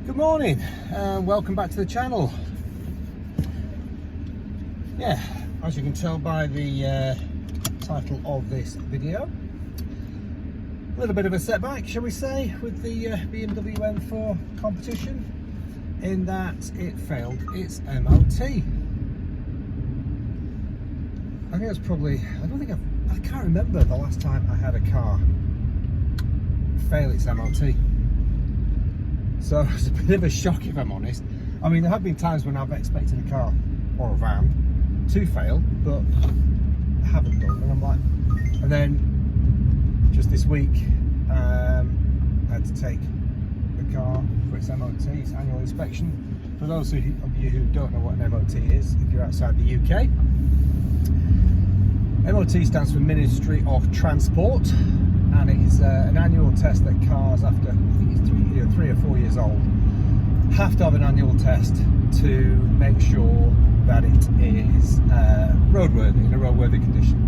Good morning and welcome back to the channel. Yeah, as you can tell by the title of this video, a little bit of a setback, shall we say, with the BMW M4 Competition, in that it failed its MOT. I think it's probably, I can't remember the last time I had a car fail its MOT. So it's a bit of a shock, if I'm honest. I mean, there have been times when I've expected a car or a van to fail, but I haven't done. And I'm like, and then just this week, I had to take the car for its MOT, its annual inspection. For those of you who don't know what an MOT is, if you're outside the UK, MOT stands for Ministry of Transport, and it is an annual test that cars, after I think it's 3 or 4 years old, have to have an annual test to make sure that it is roadworthy, in a roadworthy condition.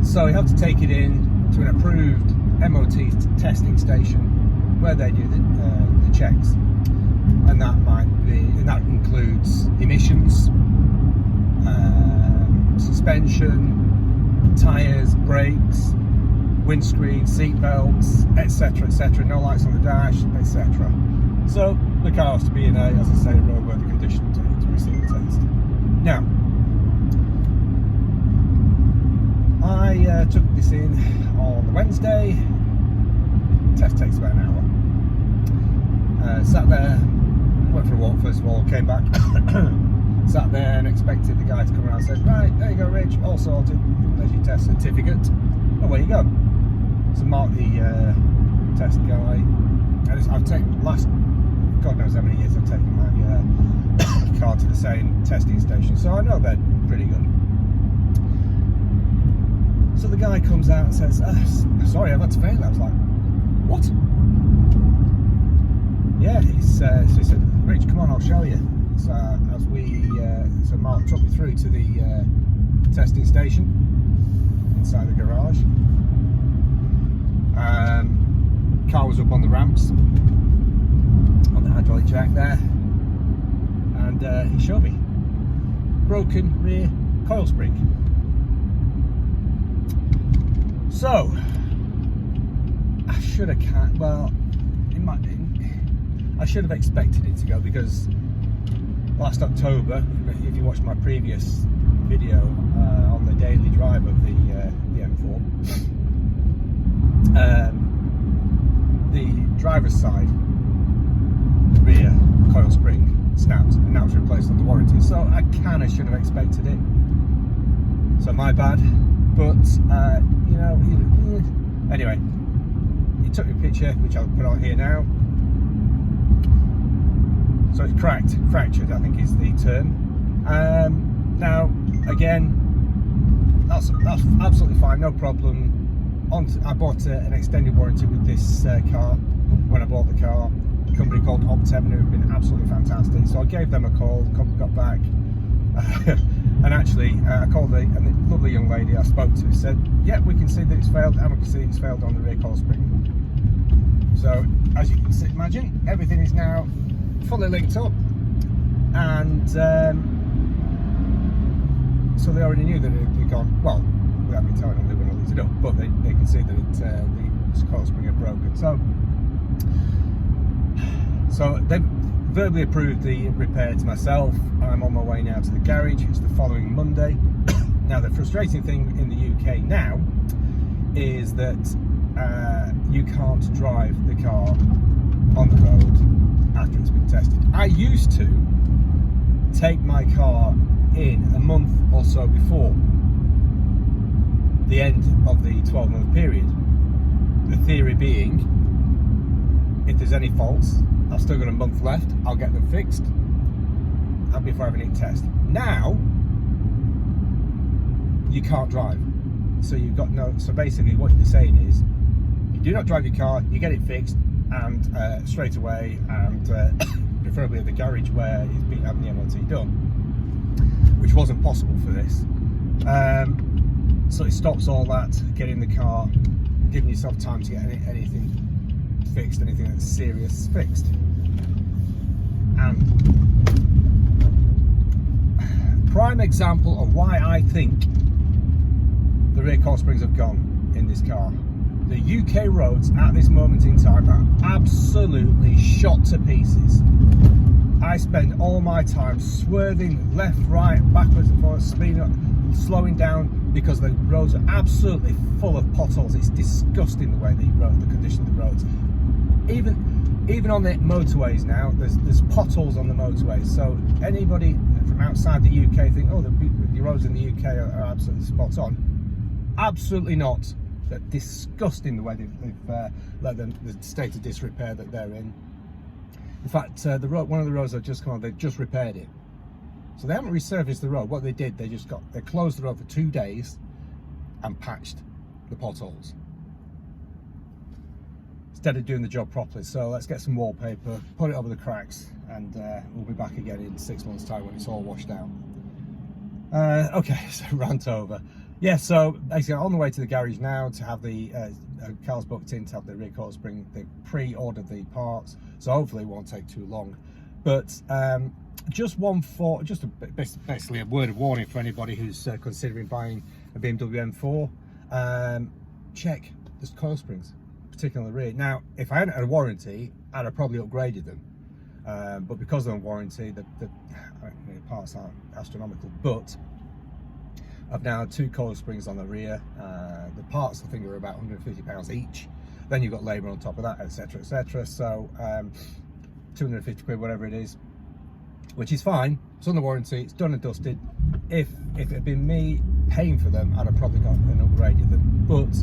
So you have to take it in to an approved MOT testing station where they do the checks, and that includes emissions, suspension, tyres, brakes, windscreen, seat belts, etc, etc, no lights on the dash, etc. So the car has to be in as I say, a roadworthy condition to receive the test. Now, I took this in on the Wednesday. The test takes about an hour. Sat there, went for a walk first of all, came back, sat there and expected the guy to come around and said, right, there you go Rich, all sorted, there's your test certificate, away you go. So Mark, the test guy, and I've taken, God knows how many years I've taken my car to the same testing station, so I know they're pretty good. So the guy comes out and says, sorry, I've had to fail. I was like, what? Yeah, so he said, Rich, come on, I'll show you. So so Mark took me through to the testing station inside the garage. Car was up on the ramps on the hydraulic jack there, and he showed me broken rear coil spring. So I should have I should have expected it to go, because last October, if you watched my previous video on the daily drive of the M4, the driver's side, the rear coil spring snapped, and that was replaced on the warranty. So I kind of should have expected it. So my bad. But you know, anyway, he took me a picture, which I'll put on here now. So it's fractured, I think is the term. Now, again, that's absolutely fine, no problem. I bought an extended warranty with this car when I bought the car. A company called Optem, who've been absolutely fantastic. So I gave them a call, got back, and actually I called a lovely young lady I spoke to, said, yeah, we can see that it's failed, and we can see it's failed on the rear coil spring. So as you can see, imagine, everything is now fully linked up, and so they already knew that it had gone, well, without me telling them they were not linked it up, but they could see that the coil spring had broken. So they verbally approved the repair to myself. I'm on my way now to the garage. It's the following Monday. Now, the frustrating thing in the UK now is that you can't drive the car on the road after it's been tested. I used to take my car in a month or so before the end of the 12-month period. The theory being, if there's any faults, I've still got a month left, I'll get them fixed, and before having it test. Now, you can't drive. So you've got no, so basically what you're saying is, you do not drive your car, you get it fixed, and straight away, and preferably at the garage where it's been having the MOT done, which wasn't possible for this. So it stops all that, getting the car giving yourself time to get anything fixed, anything that's serious fixed. And prime example of why I think the rear coil springs have gone in this car. The UK roads at this moment in time are absolutely shot to pieces. I spend all my time swerving left, right, backwards and forwards, speeding up, slowing down, because the roads are absolutely full of potholes. It's disgusting the way the condition of the roads. Even on the motorways now, there's potholes on the motorways. So anybody from outside the UK think, oh, the roads in the UK are absolutely spot on. Absolutely not. They're disgusting the way they've let the state of disrepair that they're in. In fact, one of the roads I've just come on, they've just repaired it. So they haven't resurfaced the road. What they did, they closed the road for 2 days and patched the potholes instead of doing the job properly. So let's get some wallpaper, put it over the cracks, and we'll be back again in 6 months' time when it's all washed out. Okay, so rant over. Yeah, so basically on the way to the garage now to have the car's booked in to have the rear coil spring. They've pre-ordered the parts, so hopefully it won't take too long. But basically a word of warning for anybody who's considering buying a BMW M4. Check the coil springs, particularly on the rear. Now, if I hadn't had a warranty, I'd have probably upgraded them. But because they're on warranty, the parts aren't astronomical. But I've now had 2 coil springs on the rear. The parts, I think, are about £150 each. Then you've got labour on top of that, etc., etc. So 250 quid, whatever it is, which is fine. It's on the warranty. It's done and dusted. If it had been me paying for them, I'd have probably gone and upgraded them. But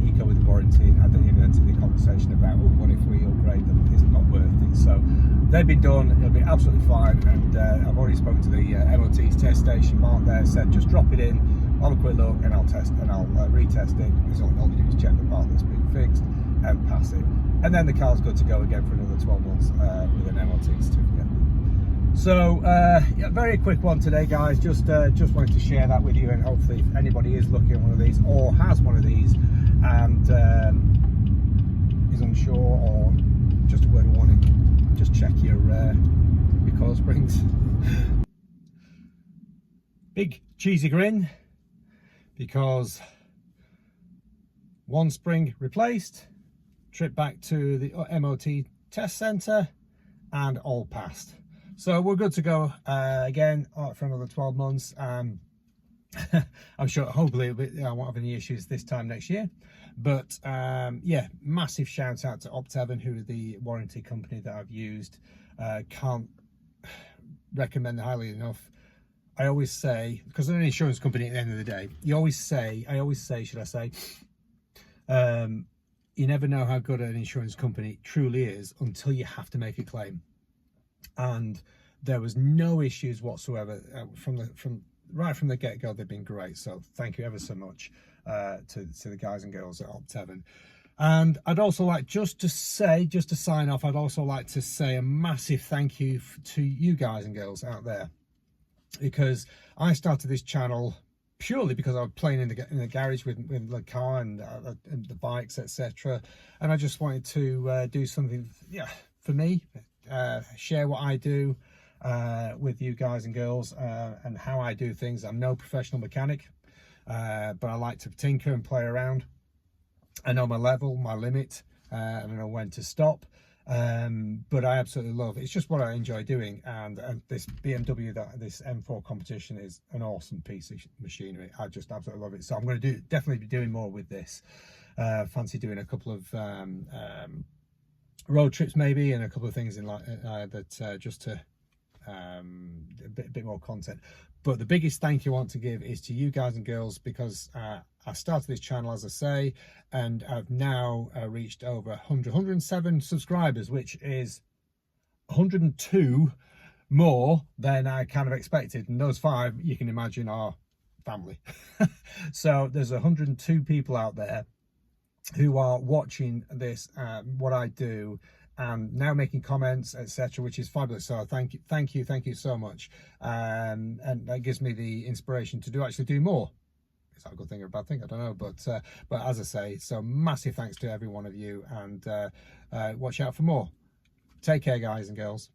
you go with the warranty, and I didn't even enter the conversation about, oh, what if we upgrade them? It's not worth it. So they've been done. It'll be absolutely fine. And I've already spoken to the MOT's test station. Mark there said just drop it in, have a quick look, and I'll test and I'll retest it. Because all you do is check the part that's been fixed and pass it, and then the car's good to go again for another 12 months with an MOT certificate. So yeah, very quick one today, guys. Just wanted to share that with you, and hopefully if anybody is looking at one of these or has one of these and is unsure, or just a word of warning, just check your coil springs. Big cheesy grin, because one spring replaced, trip back to the MOT test centre, and all passed. So we're good to go again for another 12 months. I'm sure, hopefully, I won't have any issues this time next year. But yeah, massive shout out to Opteven, who are the warranty company that I've used. Can't recommend them highly enough. I always say, because they're an insurance company at the end of the day, I always say, should I say, you never know how good an insurance company truly is until you have to make a claim. And there was no issues whatsoever right from the get-go. They've been great, so thank you ever so much to the guys and girls at Opteven. And I'd also like just to sign off, I'd also like to say a massive thank you to you guys and girls out there, because I started this channel purely because I was playing in the garage with the car and the bikes, etc. And I just wanted to do something, yeah, for me, share what I do with you guys and girls, and how I do things. I'm no professional mechanic, but I like to tinker and play around. I know my level, my limit, and I know when to stop. But I absolutely love it. It's just what I enjoy doing, and this BMW, this M4 Competition, is an awesome piece of machinery. I just absolutely love it. So I'm going to definitely be doing more with this. Fancy doing a couple of road trips maybe, and a couple of things in that just to a bit more content. But the biggest thank you I want to give is to you guys and girls, because I started this channel, as I say, and I've now reached over 107 subscribers, which is 102 more than I kind of expected. And those 5, you can imagine, are family. So there's 102 people out there who are watching this, what I do, and now making comments, etc., which is fabulous. So thank you so much, and that gives me the inspiration to actually do more. is that a good thing or a bad thing? I don't know, but as I say, so massive thanks to every one of you, and watch out for more. Take care, guys and girls.